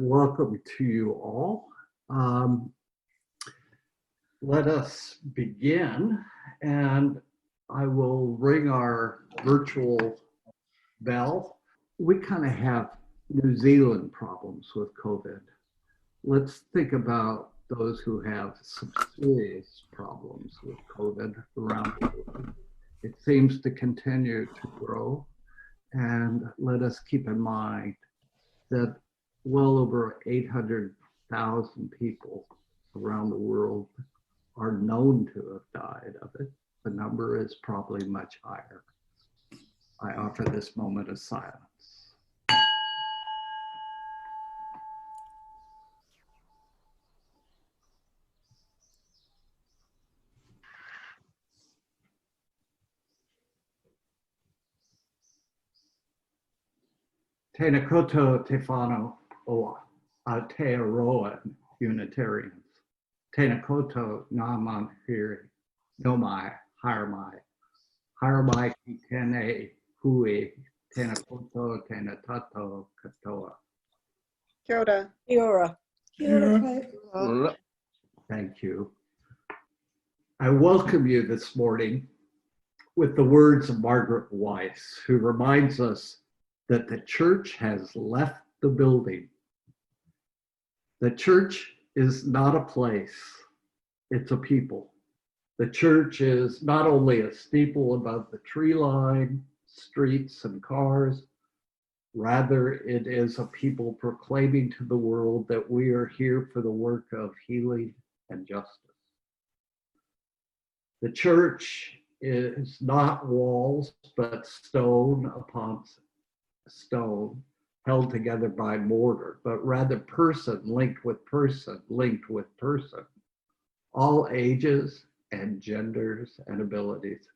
Welcome to you all. Let us begin, and I will ring our virtual bell. We kind of have New Zealand problems with COVID. Let's think about those who have some serious problems with COVID around the world. It seems to continue to grow, and let us keep in mind that well over 800,000 people around the world are known to have died of it. The number is probably much higher. I offer this moment of silence. Tēnā koutou te whānau o Aotearoa Unitarians. Tēnā koutou ngā manahiri, no mai, haere mai ki tēnei hui, tēnā koutou, tēnā tātou katoa. Kia ora. Kia ora. Kia ora. Thank you. I welcome you this morning with the words of Margaret Weiss, who reminds us that the church has left the building. The church is not a place, it's a people. The church is not only a steeple above the tree line, streets and cars, rather it is a people proclaiming to the world that we are here for the work of healing and justice. The church is not walls, but stone upon stone held together by mortar, but rather person linked with person, all ages and genders and abilities.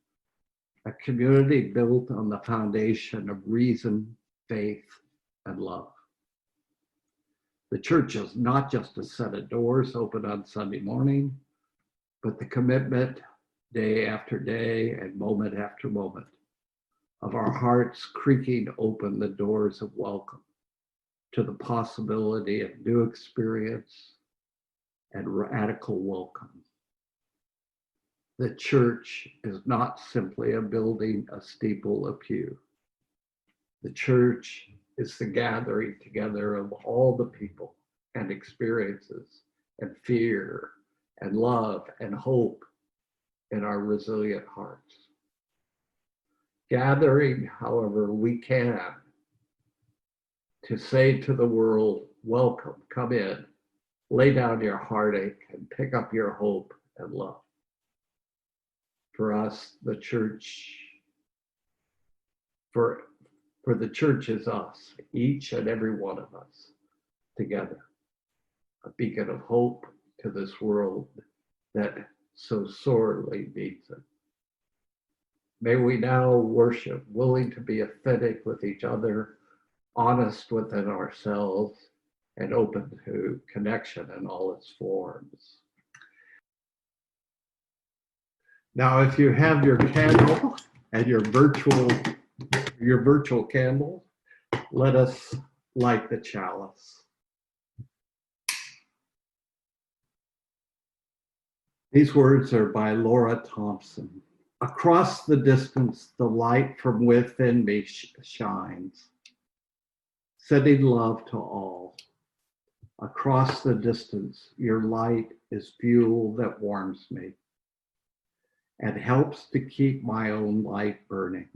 A community built on the foundation of reason, faith, and love. The church is not just a set of doors open on Sunday morning, but the commitment day after day and moment after moment of our hearts creaking open the doors of welcome to the possibility of new experience and radical welcome. The church is not simply a building, a steeple, a pew. The church is the gathering together of all the people and experiences and fear and love and hope in our resilient hearts. Gathering, however, we can to say to the world, welcome, come in, lay down your heartache and pick up your hope and love. For us, the church, for the church is us, each and every one of us together, a beacon of hope to this world that so sorely needs it. May we now worship, willing to be authentic with each other, honest within ourselves, and open to connection in all its forms. Now, if you have your candle and your virtual candle, let us light the chalice. These words are by Laura Thompson. Across the distance, the light from within me shines, sending love to all. Across the distance, your light is fuel that warms me and helps to keep my own light burning.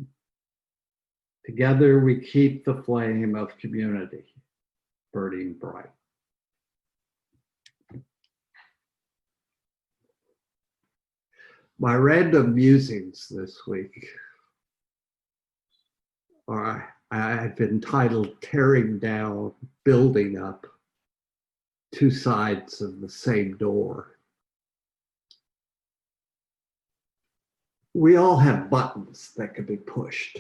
Together, we keep the flame of community burning bright. My random musings this week I've entitled Tearing Down, Building Up, Two Sides of the Same Door. We all have buttons that can be pushed.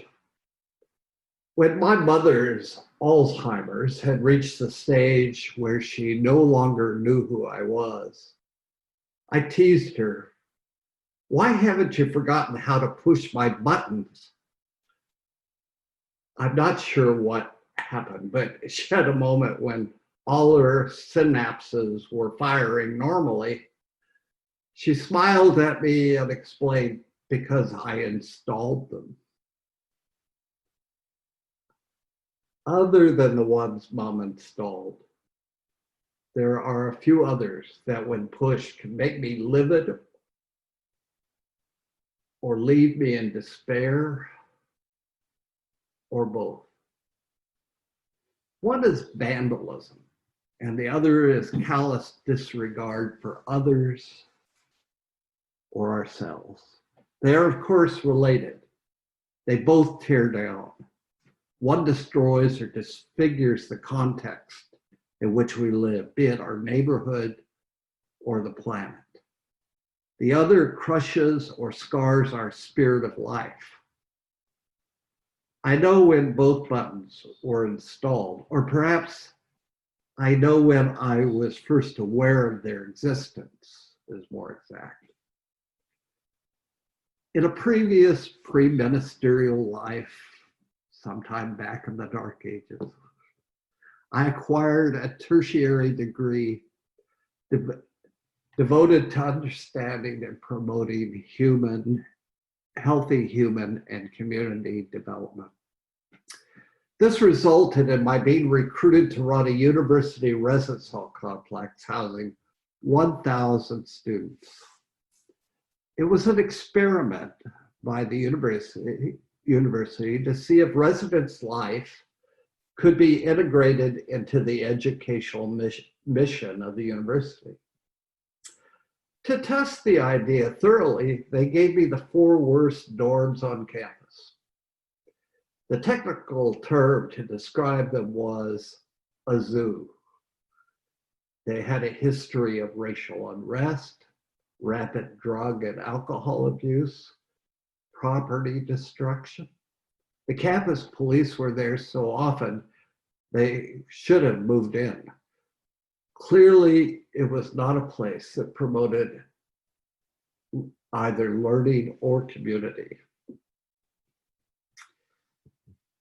When my mother's Alzheimer's had reached the stage where she no longer knew who I was, I teased her, "Why haven't you forgotten how to push my buttons?" I'm not sure what happened, but she had a moment when all her synapses were firing normally, she smiled at me and explained, because I installed them. Other than the ones Mom installed, there are a few others that when pushed can make me livid or leave me in despair or both. One is vandalism, and the other is callous disregard for others or ourselves. They are, of course, related. They both tear down. One destroys or disfigures the context in which we live, be it our neighborhood or the planet. The other crushes or scars our spirit of life. I know when both buttons were installed, or perhaps I know when I was first aware of their existence, is more exact. In a previous pre-ministerial life, sometime back in the Dark Ages, I acquired a tertiary degree devoted to understanding and promoting healthy human and community development. This resulted in my being recruited to run a university residence hall complex housing 1,000 students. It was an experiment by the university to see if residence life could be integrated into the educational mission of the university. To test the idea thoroughly, they gave me the 4 worst dorms on campus. The technical term to describe them was a zoo. They had a history of racial unrest, rapid drug and alcohol abuse, property destruction. The campus police were there so often, they should have moved in. Clearly, it was not a place that promoted either learning or community.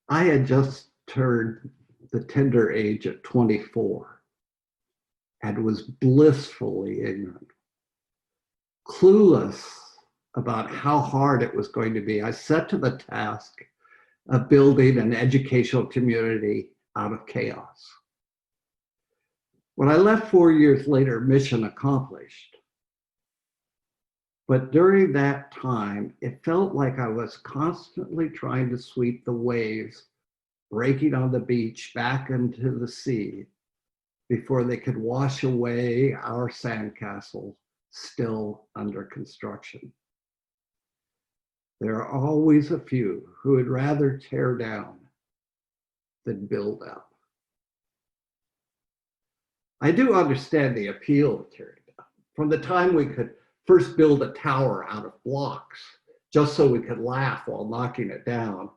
I had just turned the tender age of 24 and was blissfully ignorant, clueless about how hard it was going to be. I set to the task of building an educational community out of chaos. When I left 4 years later, mission accomplished. But during that time, it felt like I was constantly trying to sweep the waves breaking on the beach back into the sea before they could wash away our sandcastle still under construction. There are always a few who would rather tear down than build up. I do understand the appeal of tearing down. From the time we could first build a tower out of blocks, just so we could laugh while knocking it down,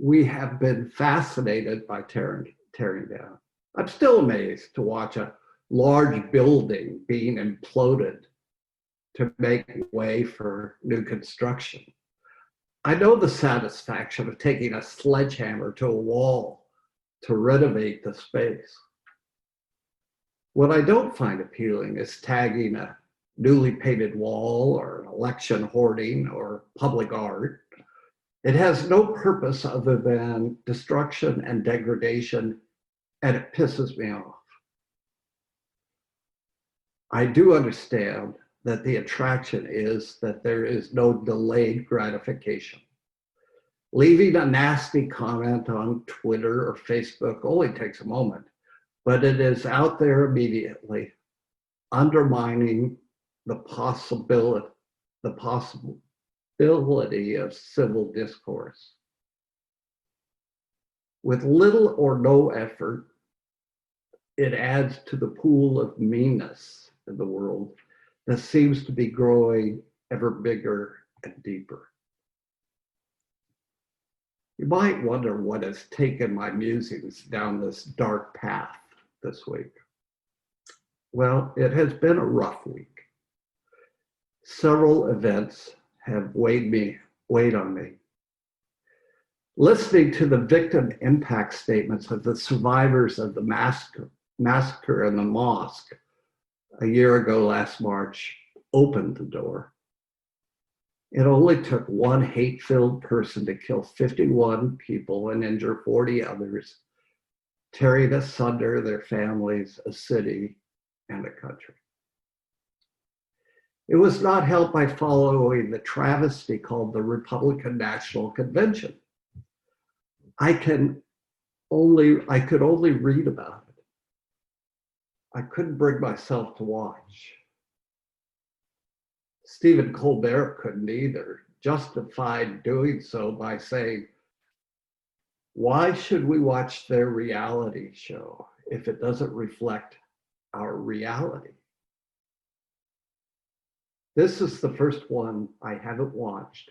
we have been fascinated by tearing down. I'm still amazed to watch a large building being imploded to make way for new construction. I know the satisfaction of taking a sledgehammer to a wall to renovate the space. What I don't find appealing is tagging a newly painted wall or an election hoarding or public art. It has no purpose other than destruction and degradation, and it pisses me off. I do understand that the attraction is that there is no delayed gratification. Leaving a nasty comment on Twitter or Facebook only takes a moment, but it is out there immediately, undermining the possibility of civil discourse. With little or no effort, it adds to the pool of meanness in the world that seems to be growing ever bigger and deeper. You might wonder what has taken my musings down this dark path this week. Well, it has been a rough week. Several events have weighed on me. Listening to the victim impact statements of the survivors of the massacre in the mosque a year ago last March opened the door. It only took one hate-filled person to kill 51 people and injure 40 others, tearing asunder their families, a city, and a country. It was not helped by following the travesty called the Republican National Convention. I could only read about it. I couldn't bring myself to watch. Stephen Colbert couldn't either, justified doing so by saying, why should we watch their reality show if it doesn't reflect our reality? This is the first one I haven't watched,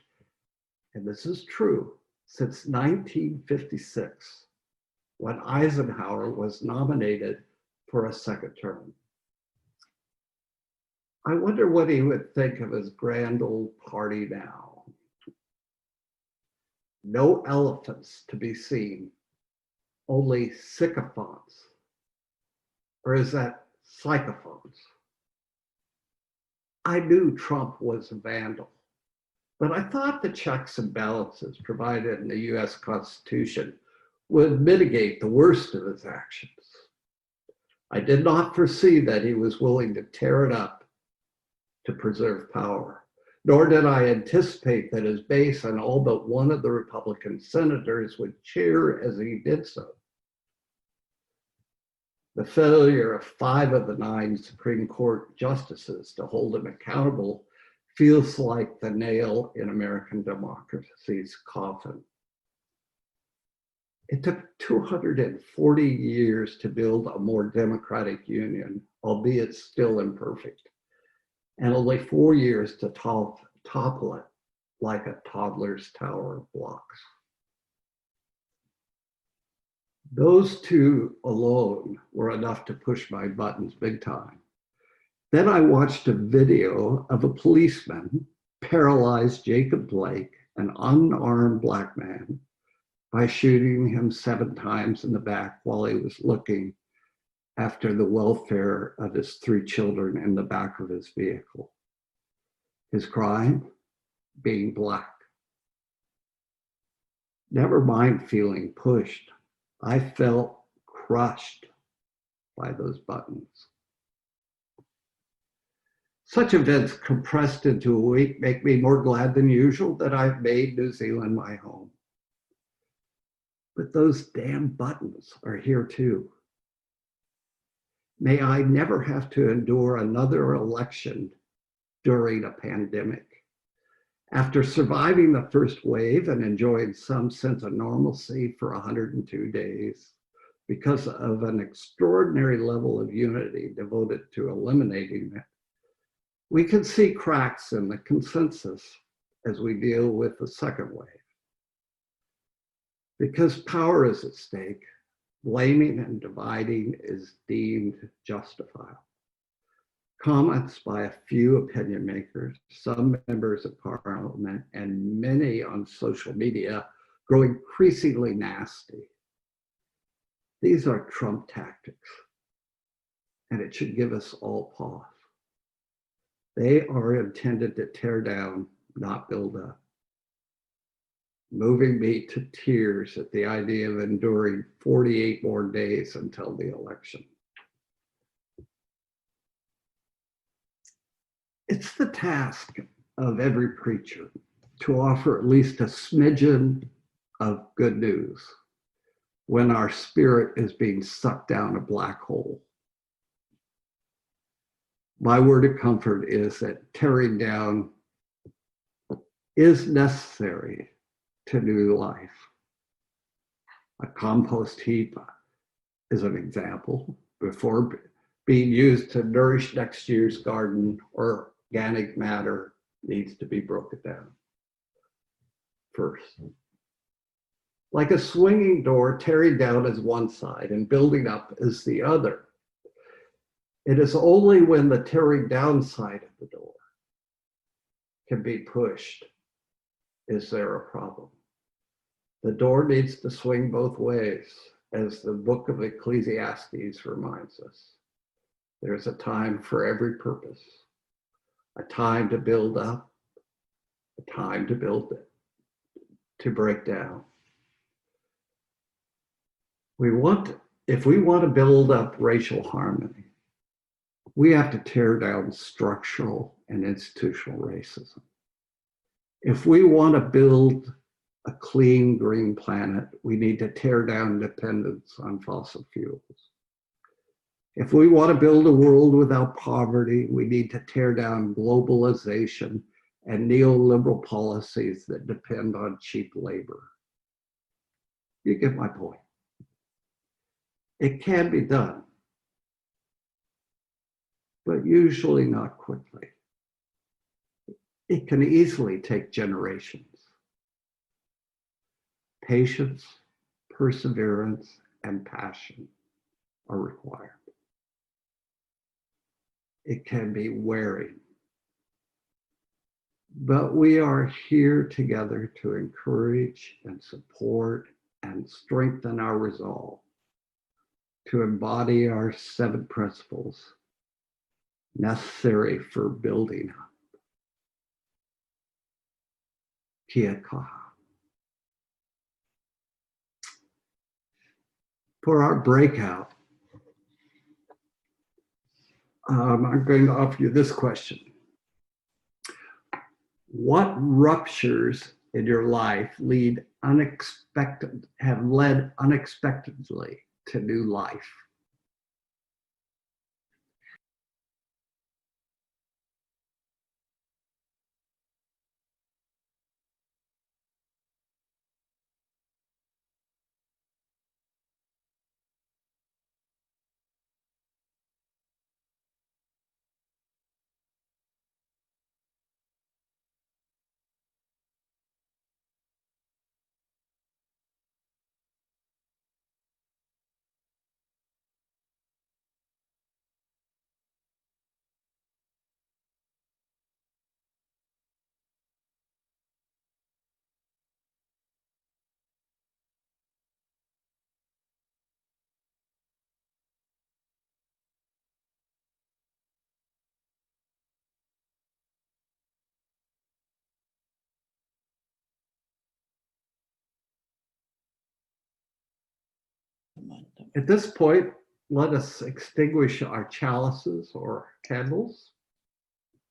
and this is true, since 1956, when Eisenhower was nominated for a second term. I wonder what he would think of his grand old party now. No elephants to be seen, only sycophants. Or is that psychophants? I knew Trump was a vandal, but I thought the checks and balances provided in the US Constitution would mitigate the worst of his actions. I did not foresee that he was willing to tear it up to preserve power, nor did I anticipate that his base and all but one of the Republican senators would cheer as he did so. The failure of 5 of the 9 Supreme Court justices to hold him accountable feels like the nail in American democracy's coffin. It took 240 years to build a more democratic union, albeit still imperfect, and only 4 years to topple it like a toddler's tower of blocks. Those two alone were enough to push my buttons big time. Then I watched a video of a policeman paralyze Jacob Blake, an unarmed Black man, by shooting him 7 times in the back while he was looking after the welfare of his 3 children in the back of his vehicle. His crime? Being Black. Never mind feeling pushed. I felt crushed by those buttons. Such events compressed into a week make me more glad than usual that I've made New Zealand my home. But those damn buttons are here too. May I never have to endure another election during a pandemic. After surviving the first wave and enjoying some sense of normalcy for 102 days, because of an extraordinary level of unity devoted to eliminating it, we can see cracks in the consensus as we deal with the second wave. Because power is at stake, blaming and dividing is deemed justifiable. Comments by a few opinion makers, some members of parliament, and many on social media grow increasingly nasty. These are Trump tactics, and it should give us all pause. They are intended to tear down, not build up, moving me to tears at the idea of enduring 48 more days until the election. It's the task of every preacher to offer at least a smidgen of good news when our spirit is being sucked down a black hole. My word of comfort is that tearing down is necessary to new life. A compost heap is an example. Before being used to nourish next year's garden, or organic matter needs to be broken down first. Like a swinging door, tearing down is one side and building up is the other. It is only when the tearing down side of the door can be pushed is there a problem. The door needs to swing both ways. as the book of Ecclesiastes reminds us. There's a time for every purpose, a time to build up, a time to build it, to break down. If we want to build up racial harmony, we have to tear down structural and institutional racism. If we want to build a clean, green planet, we need to tear down dependence on fossil fuels. If we want to build a world without poverty, we need to tear down globalization and neoliberal policies that depend on cheap labor. You get my point. It can be done, but usually not quickly. It can easily take generations. Patience, perseverance, and passion are required. It can be wearing. But we are here together to encourage and support and strengthen our resolve to embody our 7 principles necessary for building up. Kia kaha. For our breakout, I'm going to offer you this question. What ruptures in your life have led unexpectedly to new life? At this point, let us extinguish our chalices or candles.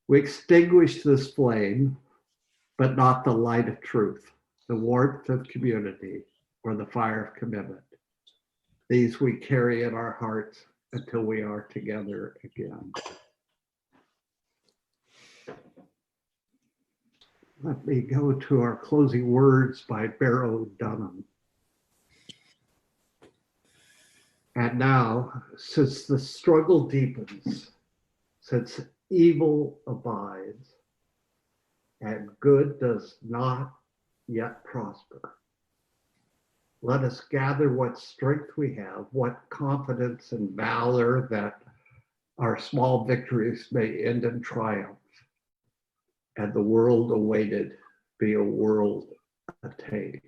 We extinguish this flame, but not the light of truth, the warmth of community, or the fire of commitment. These we carry in our hearts until we are together again. Let me go to our closing words by Barrow Dunham. And now, since the struggle deepens, since evil abides, and good does not yet prosper, let us gather what strength we have, what confidence and valor that our small victories may end in triumph, and the world awaited be a world attained.